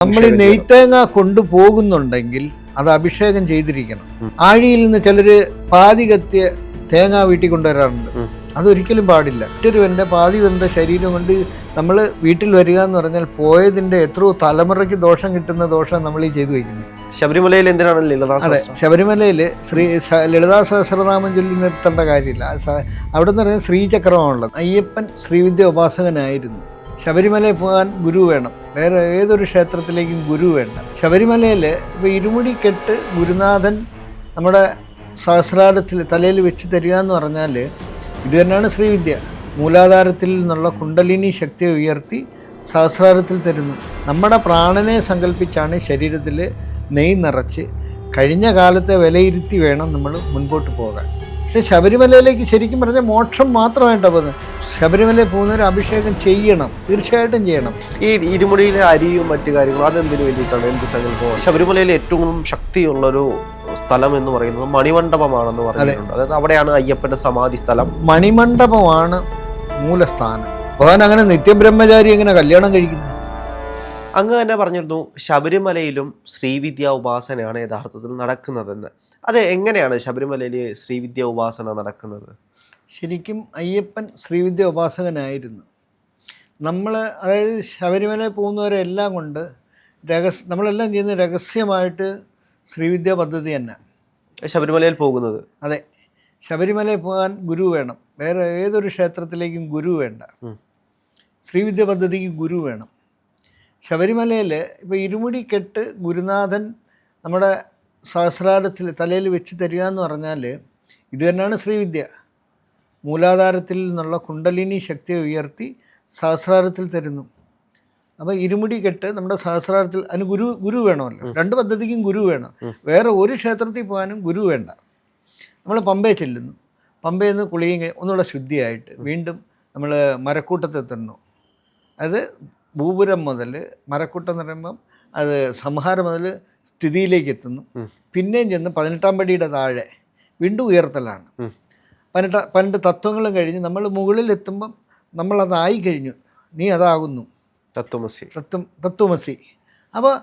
നമ്മൾ ഈ നെയ്ത്തേങ്ങ കൊണ്ടുപോകുന്നുണ്ടെങ്കിൽ അത് അഭിഷേകം ചെയ്തിരിക്കണം. ആഴിയിൽ നിന്ന് ചിലര് പാതി കത്തിയ തേങ്ങ വീട്ടിൽ കൊണ്ടുവരാറുണ്ട്. അതൊരിക്കലും പാടില്ല. മറ്റൊരുവന്റെ പാതി വെന്ത ശരീരം കൊണ്ട് നമ്മൾ വീട്ടിൽ വരിക എന്ന് പറഞ്ഞാൽ പോയതിന്റെ എത്രയോ തലമുറയ്ക്ക് ദോഷം കിട്ടുന്ന ദോഷം നമ്മൾ ഈ ചെയ്തു വയ്ക്കുന്നത്. ശബരിമലയിൽ എന്തിനാണ് ലളിതാ? അതെ, ശബരിമലയിൽ ലളിതാ സഹസ്രനാമം ചൊല്ലി നിർത്തേണ്ട കാര്യമില്ല. അവിടെ നിന്ന് പറയുന്നത് ശ്രീചക്രമാണുള്ളത്. അയ്യപ്പൻ ശ്രീവിദ്യ ഉപാസകനായിരുന്നു. ശബരിമലയിൽ പോകാൻ ഗുരു വേണം, വേറെ ഏതൊരു ക്ഷേത്രത്തിലേക്കും ഗുരു വേണ്ട. ശബരിമലയിൽ ഇപ്പോൾ ഇരുമുടി കെട്ട് ഗുരുനാഥൻ നമ്മുടെ സഹസ്രാരത്തിൽ തലയിൽ വെച്ച് തരിക എന്ന് പറഞ്ഞാൽ ഇത് തന്നെയാണ് ശ്രീവിദ്യ. മൂലാധാരത്തിൽ നിന്നുള്ള കുണ്ടലിനി ശക്തിയെ ഉയർത്തി സഹസ്രാരത്തിൽ തരുന്നു. നമ്മുടെ പ്രാണനെ സങ്കല്പിച്ചാണ് ശരീരത്തിൽ നെയ് നിറച്ച് കഴിഞ്ഞ കാലത്തെ വിലയിരുത്തി വേണം നമ്മൾ മുൻപോട്ട് പോകാൻ. പക്ഷേ ശബരിമലയിലേക്ക് ശരിക്കും പറഞ്ഞാൽ മോക്ഷം മാത്രമായിട്ടാണ് പോകുന്നത്. ശബരിമലയിൽ പോകുന്നവർ അഭിഷേകം ചെയ്യണം, തീർച്ചയായിട്ടും ചെയ്യണം. ഈ ഇരുമുടിയിലെ അരിയും മറ്റു കാര്യങ്ങളും അതെന്തിനു വേണ്ടിയിട്ടാണ്? എന്ത് സങ്കല്പം? ശബരിമലയിൽ ഏറ്റവും ശക്തിയുള്ളൊരു സ്ഥലം എന്ന് പറയുന്നത് മണിമണ്ഡപമാണെന്ന് പറയുന്നുണ്ട്. അതായത് അവിടെയാണ് അയ്യപ്പന്റെ സമാധി സ്ഥലം. മണിമണ്ഡപമാണ് മൂലസ്ഥാനം. ഭഗവാൻ അങ്ങനെ നിത്യബ്രഹ്മചാരി എങ്ങനെ കല്യാണം കഴിക്കുന്നു? അങ്ങ് തന്നെ പറഞ്ഞിരുന്നു ശബരിമലയിലും ശ്രീവിദ്യ ഉപാസനയാണ് യഥാർത്ഥത്തിൽ നടക്കുന്നതെന്ന്. അത് എങ്ങനെയാണ് ശബരിമലയിൽ ശ്രീവിദ്യ ഉപാസന നടക്കുന്നത്? ശരിക്കും അയ്യപ്പൻ ശ്രീവിദ്യ ഉപാസകനായിരുന്നു. അതായത് ശബരിമലയിൽ പോകുന്നവരെല്ലാം കൊണ്ട് നമ്മളെല്ലാം ചെയ്യുന്ന രഹസ്യമായിട്ട് ശ്രീവിദ്യ പദ്ധതി തന്നെ ശബരിമലയിൽ പോകുന്നത്. അതെ, ശബരിമലയിൽ പോകാൻ ഗുരു വേണം, വേറെ ഏതൊരു ക്ഷേത്രത്തിലേക്കും ഗുരു വേണ്ട. ശ്രീവിദ്യ പദ്ധതിക്ക് ഗുരു വേണം. ശബരിമലയിൽ ഇപ്പോൾ ഇരുമുടി കെട്ട് ഗുരുനാഥൻ നമ്മുടെ സഹസ്രാരത്തിൽ തലയിൽ വെച്ച് തരിക എന്ന് പറഞ്ഞാൽ ഇത് തന്നെയാണ് ശ്രീവിദ്യ. മൂലാധാരത്തിൽ നിന്നുള്ള കുണ്ടലിനി ശക്തിയെ ഉയർത്തി സഹസ്രാരത്തിൽ തരുന്നു. അപ്പോൾ ഇരുമുടി കെട്ട് നമ്മുടെ സഹസ്രാരത്തിൽ അതിന് ഗുരു വേണമല്ലോ. രണ്ട് പദ്ധതിക്കും ഗുരു വേണം. വേറെ ഒരു ക്ഷേത്രത്തിൽ പോകാനും ഗുരു വേണ്ട. നമ്മൾ പമ്പയെ ചെല്ലുന്നു, പമ്പയിൽ നിന്ന് കുളിയും ഒന്നുകൂടെ ശുദ്ധിയായിട്ട് വീണ്ടും നമ്മൾ മരക്കൂട്ടത്തെത്തുന്നു. അത് ഭൂപുരം മുതൽ മരക്കൂട്ടം എന്ന് പറയുമ്പം അത് സംഹാരം മുതൽ സ്ഥിതിയിലേക്ക് എത്തുന്നു. പിന്നെയും ചെന്ന് 18-ാം പടിയുടെ താഴെ വീണ്ടും ഉയർത്തലാണ്. 12 തത്വങ്ങളും കഴിഞ്ഞ് നമ്മൾ മുകളിലെത്തുമ്പം നമ്മളതായി കഴിഞ്ഞു, നീ അതാകുന്നു തത്വമസി. അപ്പോൾ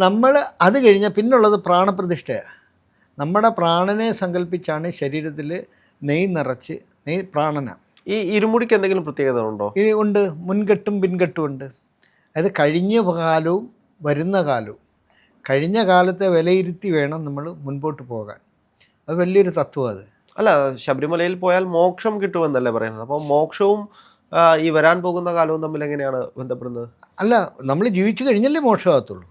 നമ്മൾ അത് കഴിഞ്ഞാൽ പിന്നുള്ളത് പ്രാണപ്രതിഷ്ഠയാണ്. നമ്മുടെ പ്രാണനെ സങ്കല്പിച്ചാണ് ശരീരത്തിൽ നെയ് നിറച്ച് പ്രാണനാണ്. ഈ ഇരുമുടിക്ക് എന്തെങ്കിലും പ്രത്യേകത ഉണ്ടോ? ഇനി ഉണ്ട്, മുൻകെട്ടും പിൻകെട്ടും ഉണ്ട്. അത് കഴിഞ്ഞ കാലവും വരുന്ന കാലവും കഴിഞ്ഞ കാലത്തെ വിലയിരുത്തി വേണം നമ്മൾ മുൻപോട്ട് പോകാൻ. അത് വലിയൊരു തത്വം. അത് അല്ല, ശബരിമലയിൽ പോയാൽ മോക്ഷം കിട്ടുമെന്നല്ലേ പറയുന്നത്? അപ്പോൾ മോക്ഷവും ഈ വരാൻ പോകുന്ന കാലവും തമ്മിൽ എങ്ങനെയാണ് ബന്ധപ്പെടുന്നത്? അല്ല, നമ്മൾ ജീവിച്ചു കഴിഞ്ഞല്ലേ മോക്ഷമാകത്തുള്ളൂ.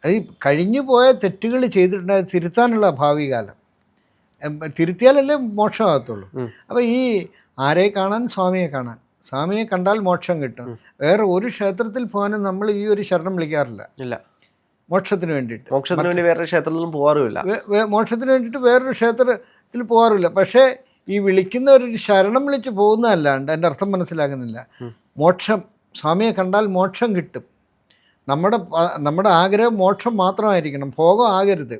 അത് കഴിഞ്ഞു പോയ തെറ്റുകൾ ചെയ്തിട്ടുണ്ടായ തിരുത്താനുള്ള ഭാവി കാലം തിരുത്തിയാലല്ലേ മോക്ഷമാകത്തുള്ളൂ. അപ്പോൾ ഈ ആരെ കാണാൻ? സ്വാമിയെ കാണാൻ. സ്വാമിയെ കണ്ടാൽ മോക്ഷം കിട്ടും. വേറെ ഒരു ക്ഷേത്രത്തിൽ പോകാനും നമ്മൾ ഈ ഒരു ശരണം വിളിക്കാറില്ല. ഇല്ല, മോക്ഷത്തിന് വേണ്ടിയിട്ട്. മോക്ഷത്തിന് വേണ്ടി വേറൊരു ക്ഷേത്രത്തിലും പോകാറുമില്ല. മോക്ഷത്തിന് വേണ്ടിയിട്ട് വേറൊരു ക്ഷേത്രത്തിൽ പോകാറില്ല. പക്ഷേ ഈ വിളിക്കുന്നവരൊരു ശരണം വിളിച്ച് പോകുന്നതല്ലാണ്ട് എൻ്റെ അർത്ഥം മനസ്സിലാകുന്നില്ല. മോക്ഷം, സ്വാമിയെ കണ്ടാൽ മോക്ഷം കിട്ടും. നമ്മുടെ ആഗ്രഹം മോക്ഷം മാത്രമായിരിക്കണം, ഭോഗം ആകരുത്.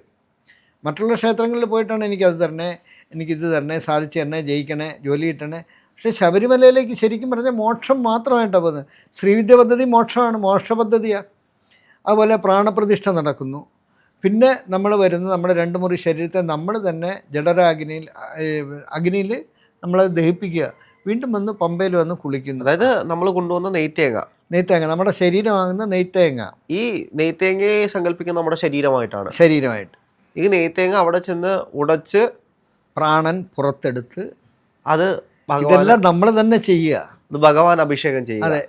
മറ്റുള്ള ക്ഷേത്രങ്ങളിൽ പോയിട്ടാണ് എനിക്കത് തരണേ, എനിക്കിത് തരണേ, സാധിച്ചു തരണേ, ജയിക്കണേ, ജോലി കിട്ടണേ. പക്ഷേ ശബരിമലയിലേക്ക് ശരിക്കും പറഞ്ഞാൽ മോക്ഷം മാത്രമായിട്ടാണ് പോകുന്നത്. ശ്രീവിദ്യ പദ്ധതി മോക്ഷമാണ്, മോക്ഷ പദ്ധതിയാണ്. അതുപോലെ പ്രാണപ്രതിഷ്ഠ നടക്കുന്നു. പിന്നെ നമ്മൾ വരുന്നത് നമ്മുടെ 2 മുറി ശരീരത്തെ നമ്മൾ തന്നെ അഗ്നിയിൽ നമ്മൾ ദഹിപ്പിക്കുക. വീണ്ടും വന്ന് പമ്പയിൽ വന്ന് കുളിക്കുന്നു. അതായത് നമ്മൾ കൊണ്ടുവന്ന നെയ്ത്തേങ്ങ നമ്മുടെ ശരീരമാകുന്ന നെയ്ത്തേങ്ങ. ഈ നെയ്ത്തേങ്ങയെ സങ്കല്പിക്കുന്ന നമ്മുടെ ശരീരമായിട്ട് ഈ നെയ്ത്തേങ്ങ അവിടെ ചെന്ന് ഉടച്ച് പ്രാണൻ പുറത്തെടുത്ത് അത് ഇതെല്ലാം നമ്മൾ തന്നെ ചെയ്യുക. ഭഗവാൻ അഭിഷേകം ചെയ്യുക. അതെ,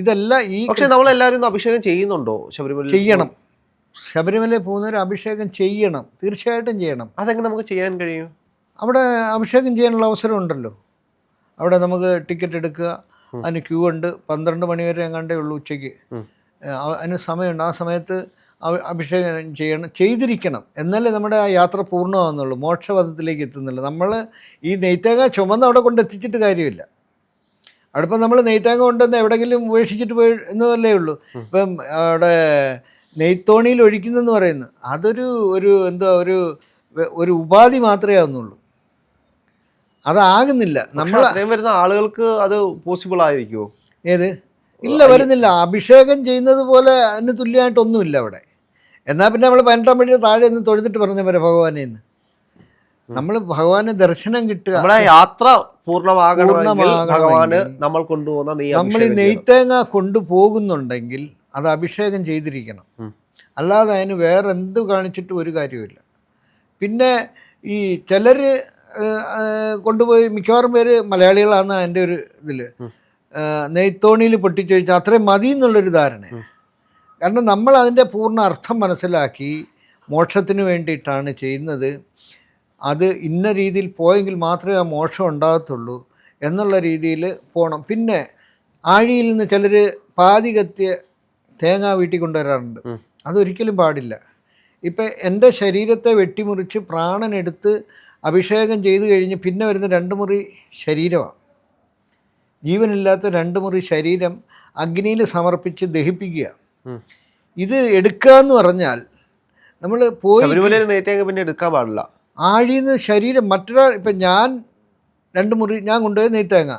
ഇതെല്ലാം പക്ഷെ നമ്മളെല്ലാവരും അഭിഷേകം ചെയ്യുന്നുണ്ടോ? ശബരിമല ചെയ്യണം. ശബരിമലയിൽ പോകുന്നവർ അഭിഷേകം ചെയ്യണം, തീർച്ചയായിട്ടും ചെയ്യണം. അതെങ്ങനെ നമുക്ക് ചെയ്യാൻ കഴിയും? അവിടെ അഭിഷേകം ചെയ്യാനുള്ള അവസരം ഉണ്ടല്ലോ. അവിടെ നമുക്ക് ടിക്കറ്റ് എടുക്കുക, അതിന് ക്യൂ ഉണ്ട്. 12 മണി വരെ എങ്ങാണ്ടേ ഉള്ളൂ ഉച്ചയ്ക്ക്. അതിന് സമയമുണ്ട്. ആ സമയത്ത് അഭിഷേകം ചെയ്തിരിക്കണം. എന്നാലേ നമ്മുടെ ആ യാത്ര പൂർണ്ണമാകുന്നുള്ളൂ, മോക്ഷപഥത്തിലേക്ക് എത്തുന്നുള്ളൂ. നമ്മൾ ഈ നെയ്ത്തേങ്ങ ചുമന്ന് അവിടെ കൊണ്ട് എത്തിച്ചിട്ട് കാര്യമില്ല. അവിടെ ഇപ്പം നമ്മൾ നെയ്ത്തേങ്ങ കൊണ്ടുവന്ന് എവിടെയെങ്കിലും ഉപേക്ഷിച്ചിട്ട് പോയി എന്നതല്ലേ ഉള്ളൂ. ഇപ്പം അവിടെ നെയ്ത്തോണിയിൽ ഒഴിക്കുന്നെന്ന് പറയുന്നത് ഒരു ഉപാധി മാത്രമേ ആകുന്നുള്ളൂ. അതാകുന്നില്ല. നമ്മൾ വരുന്ന ആളുകൾക്ക് അത് പോസിബിൾ ആയിരിക്കുമോ? ഏത് ഇല്ല, വരുന്നില്ല. അഭിഷേകം ചെയ്യുന്നത് പോലെ അതിന് തുല്യമായിട്ടൊന്നുമില്ല അവിടെ. എന്നാൽ പിന്നെ നമ്മൾ 18-ാം പടിയുടെ താഴെ നിന്ന് തൊഴുതിട്ട് പറഞ്ഞ പോലെ ഭഗവാനെ എന്ന് നമ്മൾ ഭഗവാന് ദർശനം കിട്ടുക. നമ്മളെ യാത്ര പൂർണ്ണമാകണമെങ്കിൽ ഭഗവാന് നമ്മൾ കൊണ്ടുപോകുന്ന നമ്മൾ ഈ നെയ്ത്തേങ്ങ കൊണ്ടുപോകുന്നുണ്ടെങ്കിൽ അത് അഭിഷേകം ചെയ്തിരിക്കണം. അല്ലാതെ അതിന് വേറെ എന്ത് കാണിച്ചിട്ടും ഒരു കാര്യമില്ല. പിന്നെ ഈ ചിലർ കൊണ്ടുപോയി, മിക്കവാറും പേര് മലയാളികളാണ് എൻ്റെ ഒരു ഇതിൽ, നെയ്ത്തോണിയിൽ പൊട്ടിച്ചൊഴിച്ചാൽ അത്രയും മതി എന്നുള്ളൊരു ധാരണ. കാരണം നമ്മൾ അതിൻ്റെ പൂർണ്ണ അർത്ഥം മനസ്സിലാക്കി മോക്ഷത്തിന് വേണ്ടിയിട്ടാണ് ചെയ്യുന്നത്. അത് ഇന്ന രീതിയിൽ പോയെങ്കിൽ മാത്രമേ ആ മോക്ഷം ഉണ്ടാകത്തുള്ളൂ എന്നുള്ള രീതിയിൽ പോകണം. പിന്നെ ആഴിയിൽ നിന്ന് ചിലർ പാതി കത്തിയ തേങ്ങ വീട്ടിൽ കൊണ്ടുവരാറുണ്ട്. അതൊരിക്കലും പാടില്ല. ഇപ്പം എൻ്റെ ശരീരത്തെ വെട്ടിമുറിച്ച് പ്രാണനെടുത്ത് അഭിഷേകം ചെയ്ത് കഴിഞ്ഞ് പിന്നെ വരുന്ന 2 മുറി ശരീരമാണ്. ജീവനില്ലാത്ത 2 മുറി ശരീരം അഗ്നിയിൽ സമർപ്പിച്ച് ദഹിപ്പിക്കുക. ഇത് എടുക്കുക എന്ന് പറഞ്ഞാൽ നമ്മൾ പോയി പിന്നെ എടുക്കാൻ പാടില്ല. ആഴിന്ന് ശരീരം മറ്റൊരാൾ, ഇപ്പം ഞാൻ 2 മുറി ഞാൻ കൊണ്ടുപോയി നെയ്ത്തേങ്ങ,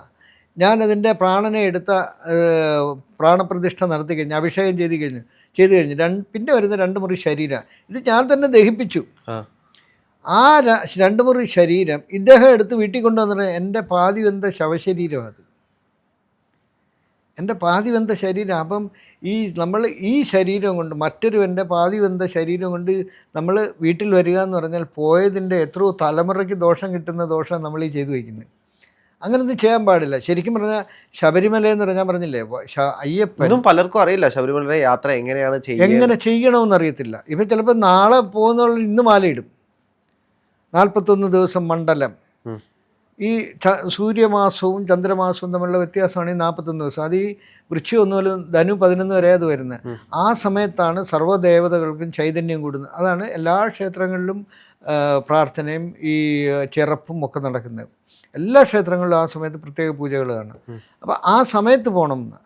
ഞാൻ അതിൻ്റെ പ്രാണനെ എടുത്ത പ്രാണപ്രതിഷ്ഠ നടത്തി കഴിഞ്ഞ് അഭിഷേകം ചെയ്ത് കഴിഞ്ഞ് പിന്നെ വരുന്ന 2 മുറി ശരീരം ഇത് ഞാൻ തന്നെ ദഹിപ്പിച്ചു. ആ 2 മുറി ശരീരം ഇദ്ദേഹം എടുത്ത് വീട്ടിൽ കൊണ്ടുവന്നിട്ട് എൻ്റെ പാതി വെന്ത ശവശരീരം, അത് എൻ്റെ പാതി വെന്ത ശരീരം. അപ്പം നമ്മൾ ഈ ശരീരം കൊണ്ട് മറ്റൊരുവൻ്റെ പാതി വെന്ത ശരീരം കൊണ്ട് നമ്മൾ വീട്ടിൽ വരിക എന്ന് പറഞ്ഞാൽ പോയതിൻ്റെ എത്രയോ തലമുറയ്ക്ക് ദോഷം കിട്ടുന്ന ദോഷം നമ്മൾ ഈ ചെയ്തു വയ്ക്കുന്നത്. അങ്ങനൊന്നും ചെയ്യാൻ പാടില്ല. ശരിക്കും പറഞ്ഞാൽ ശബരിമല എന്ന് പറഞ്ഞാൽ പറഞ്ഞില്ലേ, അയ്യപ്പനും പലർക്കും അറിയില്ല ശബരിമല യാത്ര എങ്ങനെ ചെയ്യണമെന്ന് അറിയത്തില്ല. ഇപ്പം ചിലപ്പോൾ നാളെ പോകുന്നുള്ള ഇന്ന് മാലയിടും. 41 ദിവസം മണ്ഡലം. ഈ സൂര്യമാസവും ചന്ദ്രമാസവും തമ്മിലുള്ള വ്യത്യാസമാണ് ഈ 41 ദിവസം. അത് ഈ വൃശ്ചികം 1 മുതൽ ധനു 11 വരെ അത് വരുന്നത്. ആ സമയത്താണ് സർവ്വദേവതകൾക്കും ചൈതന്യം കൂടുന്നത്. അതാണ് എല്ലാ ക്ഷേത്രങ്ങളിലും പ്രാർത്ഥനയും ഈ ചിറപ്പും ഒക്കെ നടക്കുന്നത്. എല്ലാ ക്ഷേത്രങ്ങളിലും ആ സമയത്ത് പ്രത്യേക പൂജകൾ കാണും. അപ്പോൾ ആ സമയത്ത് പോകണം എന്ന്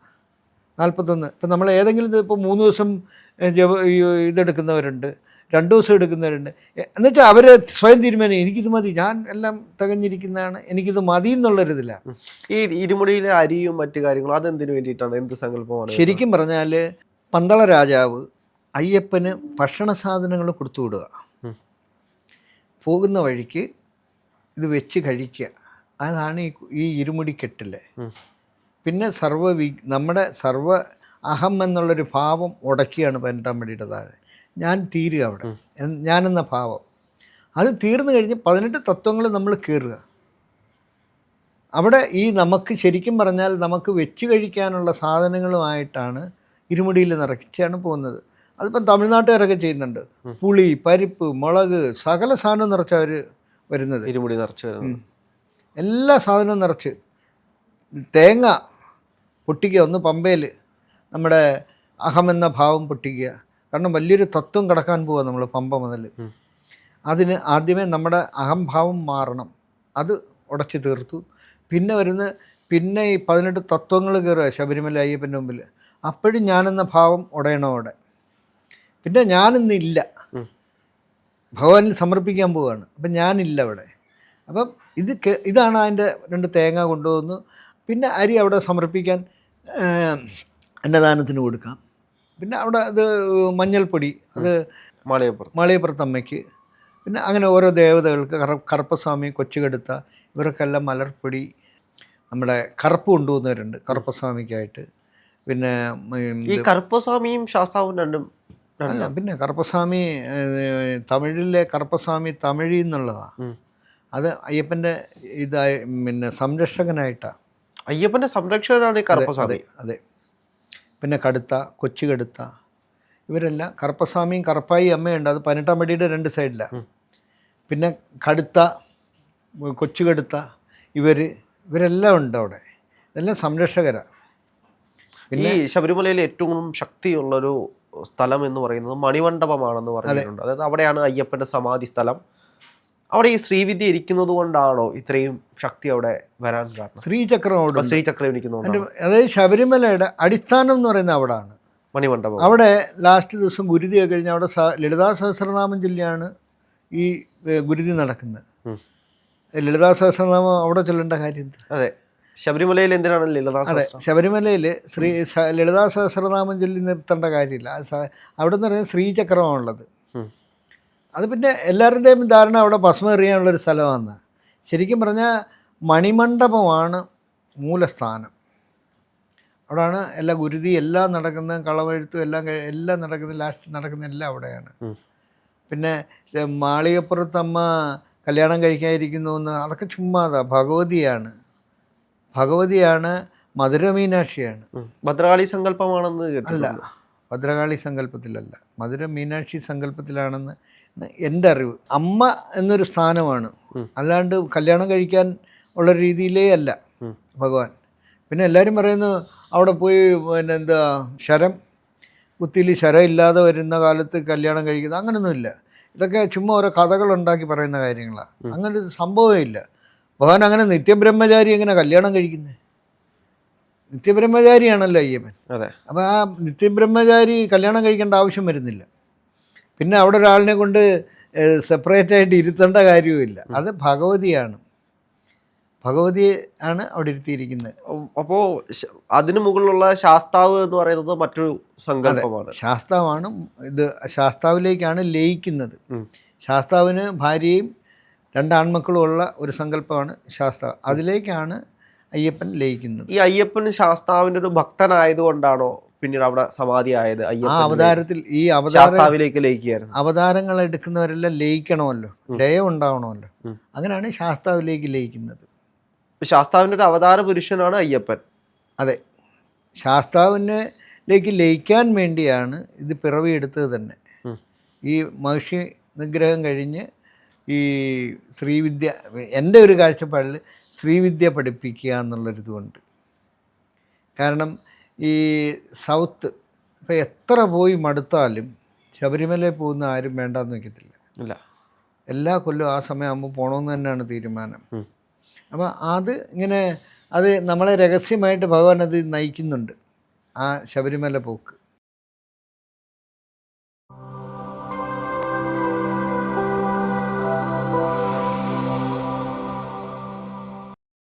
41. ഇപ്പം നമ്മൾ ഏതെങ്കിലും ഇപ്പോൾ 3 ദിവസം ഇതെടുക്കുന്നവരുണ്ട്, 2 ദിവസം എടുക്കുന്നവരുണ്ട്. എന്നുവെച്ചാൽ അവർ സ്വയം തീരുമാനം എനിക്കിത് മതി, ഞാൻ എല്ലാം തികഞ്ഞിരിക്കുന്നതാണ്, എനിക്കിത് മതി എന്നുള്ളൊരിതില്ല. ഈ ഇരുമുടിയിലെ അരിയും മറ്റു കാര്യങ്ങളും അതെന്തിനു വേണ്ടിയിട്ടാണ്, എന്ത് സങ്കല്പമാണ്? ശരിക്കും പറഞ്ഞാൽ പന്തള രാജാവ് അയ്യപ്പന് ഭക്ഷണ സാധനങ്ങൾ കൊടുത്തു വിടുക, പോകുന്ന വഴിക്ക് ഇത് വെച്ച് കഴിക്കുക. അതാണ് ഈ ഇരുമുടിക്കെട്ടിൽ. പിന്നെ നമ്മുടെ സർവ അഹം എന്നുള്ളൊരു ഭാവം ഉടക്കിയാണ് 18-ാം പടിയുടെ താഴെ ഞാൻ തീരുക. അവിടെ ഞാനെന്ന ഭാവം അത് തീർന്നു കഴിഞ്ഞ് 18 തത്വങ്ങൾ നമ്മൾ കയറുക. അവിടെ നമുക്ക് ശരിക്കും പറഞ്ഞാൽ നമുക്ക് വെച്ച് കഴിക്കാനുള്ള സാധനങ്ങളുമായിട്ടാണ് ഇരുമുടിയിൽ നിറച്ചാണ് പോകുന്നത്. അതിപ്പം തമിഴ്നാട്ടുകാരൊക്കെ ചെയ്യുന്നുണ്ട്. പുളി, പരിപ്പ്, മുളക്, സകല സാധനവും നിറച്ച് അവർ വരുന്നത്. ഇരുമുടി നിറച്ച് വരുന്നത് എല്ലാ സാധനവും നിറച്ച്. തേങ്ങ പൊട്ടിക്കുക, ഒന്ന് പമ്പയിൽ നമ്മുടെ അഹമെന്ന ഭാവം പൊട്ടിക്കുക. കാരണം വലിയൊരു തത്വം കടക്കാൻ പോവുക നമ്മൾ പമ്പ മുതൽ. അതിന് ആദ്യമേ നമ്മുടെ അഹംഭാവം മാറണം. അത് ഉടച്ചു തീർത്തു. പിന്നെ ഈ 18 തത്വങ്ങൾ കയറുക ശബരിമല അയ്യപ്പൻ്റെ മുമ്പിൽ. അപ്പോഴും ഞാനെന്ന ഭാവം ഉടയണം അവിടെ. പിന്നെ ഞാനിന്നില്ല, ഭഗവാനിൽ സമർപ്പിക്കാൻ പോവുകയാണ്. അപ്പം ഞാനില്ല അവിടെ. അപ്പം ഇതാണ് അതിൻ്റെ 2 തേങ്ങ കൊണ്ടുവന്നു. പിന്നെ അരി അവിടെ സമർപ്പിക്കാൻ അന്നദാനത്തിന് കൊടുക്കാം. പിന്നെ അവിടെ അത് മഞ്ഞൾപ്പൊടി, അത് മാളികപ്പുറത്തമ്മയ്ക്ക്, പിന്നെ അങ്ങനെ ഓരോ ദേവതകൾക്ക്, കറുപ്പസ്വാമി, കൊച്ചുകടുത്ത, ഇവർക്കെല്ലാം മലർപ്പൊടി, നമ്മുടെ കറുപ്പ് കൊണ്ടുപോകുന്നവരുണ്ട് കറുപ്പസ്വാമിക്കായിട്ട്. പിന്നെ ഈ കറുപ്പസ്വാമിയും ശാസ്താവും രണ്ടും അല്ല, പിന്നെ കറുപ്പസ്വാമി തമിഴിലെ കറുപ്പസ്വാമി തമിഴി എന്നുള്ളതാണ്. അത് അയ്യപ്പൻ്റെ ഇതായി പിന്നെ സംരക്ഷകനായിട്ടാണ്. അയ്യപ്പൻ്റെ സംരക്ഷകനാണ് ഈ കറുപ്പസ്വാമി. അതെ. പിന്നെ കടുത്ത, കൊച്ചുകടുത്ത, ഇവരെല്ലാം കറുപ്പസ്വാമിയും കറുപ്പായി അമ്മയുണ്ട്. അത് 18-ാം പടിയുടെ 2 സൈഡിലാണ്. പിന്നെ കടുത്ത, കൊച്ചുകടുത്ത, ഇവരെല്ലാം ഉണ്ട് അവിടെ. ഇതെല്ലാം സംരക്ഷകരാണ്. പിന്നെ ഈ ശബരിമലയിൽ ഏറ്റവും ശക്തിയുള്ളൊരു സ്ഥലം എന്ന് പറയുന്നത് മണിമണ്ഡപമാണെന്ന് പറഞ്ഞിട്ടുണ്ട്. അതായത് അവിടെയാണ് അയ്യപ്പൻ്റെ സമാധി സ്ഥലം. അവിടെ ഈ ശ്രീവിദ്യ ഇരിക്കുന്നത് കൊണ്ടാണോ ഇത്രയും ശക്തി അവിടെ വരാൻ കാരണം? ശ്രീചക്രം ഇരിക്കുന്നത്. അതായത് ശബരിമലയുടെ അടിസ്ഥാനം എന്ന് പറയുന്നത് അവിടെയാണ്, മണിമണ്ഡപം. അവിടെ ലാസ്റ്റ് ദിവസം ഗുരുതിയൊക്കെ കഴിഞ്ഞ് അവിടെ ലളിതാ സഹസ്രനാമം ചൊല്ലിയാണ് ഈ ഗുരുതി നടക്കുന്നത്. ലളിതാ സഹസ്രനാമം അവിടെ ചൊല്ലേണ്ട കാര്യം. അതെ, ശബരിമലയിൽ എന്തിനാണ് ലളിതാ അതെ, സഹസ്രം? ശബരിമലയിൽ ലളിതാ സഹസ്രനാമം ചൊല്ലി നിർത്തേണ്ട കാര്യമില്ല. അവിടെ നിന്ന് പറയുന്നത് ശ്രീചക്രമാണുള്ളത്. അത് പിന്നെ എല്ലാവരുടെയും ധാരണ അവിടെ ഭസ്മം എറിയാനുള്ളൊരു സ്ഥലമാണ്. ശരിക്കും പറഞ്ഞാൽ മണിമണ്ഡപമാണ് മൂലസ്ഥാനം. അവിടെയാണ് എല്ലാ ഗുരുതി എല്ലാം നടക്കുന്നത്, കളവെഴുത്തും എല്ലാം നടക്കുന്നത്, ലാസ്റ്റ് നടക്കുന്ന എല്ലാം അവിടെയാണ്. പിന്നെ മാളികപ്പുറത്തമ്മ കല്യാണം കഴിക്കാതിരിക്കുന്നു എന്ന് അതൊക്കെ ചുമ്മാതാ. ഭഗവതിയാണ്, മധുര മീനാക്ഷിയാണ്. ഭദ്രകാളി സങ്കല്പമാണെന്ന് അല്ല, കേട്ടിട്ടുണ്ട്. ഭദ്രകാളി സങ്കല്പത്തിലല്ല, മധുര മീനാക്ഷി സങ്കല്പത്തിലാണെന്ന് എൻ്റെ അറിവ്. അമ്മ എന്നൊരു സ്ഥാനമാണ്, അല്ലാണ്ട് കല്യാണം കഴിക്കാൻ ഉള്ള രീതിയിലേ അല്ല ഭഗവാൻ. പിന്നെ എല്ലാവരും പറയുന്നു അവിടെ പോയി പിന്നെ എന്താ കുത്തിയിൽ ശരം ഇല്ലാതെ വരുന്ന കാലത്ത് കല്യാണം കഴിക്കുന്നത്, അങ്ങനെയൊന്നുമില്ല. ഇതൊക്കെ ചുമ്മാ ഓരോ കഥകളുണ്ടാക്കി പറയുന്ന കാര്യങ്ങളാണ്. അങ്ങനെ ഒരു സംഭവമേ ഇല്ല. ഭഗവാൻ അങ്ങനെ നിത്യബ്രഹ്മചാരി എങ്ങനെ കല്യാണം കഴിക്കുന്നത്? നിത്യബ്രഹ്മചാരിയാണല്ലോ അയ്യപ്പൻ. അതെ. അപ്പോൾ ആ നിത്യബ്രഹ്മചാരി കല്യാണം കഴിക്കേണ്ട ആവശ്യം വരുന്നില്ല. പിന്നെ അവിടെ ഒരാളിനെ കൊണ്ട് സെപ്പറേറ്റായിട്ട് ഇരുത്തേണ്ട കാര്യവുമില്ല. അത് ഭഗവതി ആണ് അവിടെ ഇരുത്തിയിരിക്കുന്നത്. അപ്പോൾ അതിന് മുകളിലുള്ള ശാസ്താവ് എന്ന് പറയുന്നത് മറ്റൊരു സങ്കല്പമാണ്. ശാസ്താവാണ് ഇത്. ശാസ്താവിലേക്കാണ് ലയിക്കുന്നത്. ശാസ്താവിന് ഭാര്യയും 2 ആൺമക്കളും ഉള്ള ഒരു സങ്കല്പമാണ് ശാസ്താവ്. അതിലേക്കാണ് അയ്യപ്പൻ ലയിക്കുന്നത്. ഈ അയ്യപ്പൻ ശാസ്താവിൻ്റെ ഒരു ഭക്തനായതുകൊണ്ടാണോ പിന്നീട് അവിടെ സമാധി ആയത്? ആ അവതാരത്തിൽ ശാസ്താവിലേക്ക് ലയിക്കുകയായിരുന്നു. അവതാരങ്ങൾ എടുക്കുന്നവരെല്ലാം ലയിക്കണമല്ലോ, ലയം ഉണ്ടാവണമല്ലോ. അങ്ങനെയാണ് ശാസ്താവിലേക്ക് ലയിക്കുന്നത്. ശാസ്താവിൻ്റെ ഒരു അവതാര പുരുഷനാണ് അയ്യപ്പൻ. അതെ, ശാസ്താവിലേക്ക് ലയിക്കാൻ വേണ്ടിയാണ് ഇത് പിറവിയെടുത്തത് തന്നെ. ഈ മഹർഷി നിഗ്രഹം കഴിഞ്ഞ് ഈ ശ്രീവിദ്യ, എൻ്റെ ഒരു കാഴ്ചപ്പാടിൽ ശ്രീവിദ്യ പഠിപ്പിക്കുക എന്നുള്ളൊരിതുകൊണ്ട്. കാരണം ഈ സൗത്ത് ഇപ്പം എത്ര പോയി മടുത്താലും ശബരിമലയിൽ പോകുന്ന ആരും വേണ്ടാന്ന് വയ്ക്കത്തില്ല. ഇല്ല, എല്ലാ കൊല്ലവും ആ സമയമാകുമ്പോൾ പോകണമെന്ന് തന്നെയാണ് തീരുമാനം. അപ്പോൾ അത് നമ്മളെ രഹസ്യമായിട്ട് ഭഗവാൻ അത് നയിക്കുന്നുണ്ട്, ആ ശബരിമല പോക്ക്.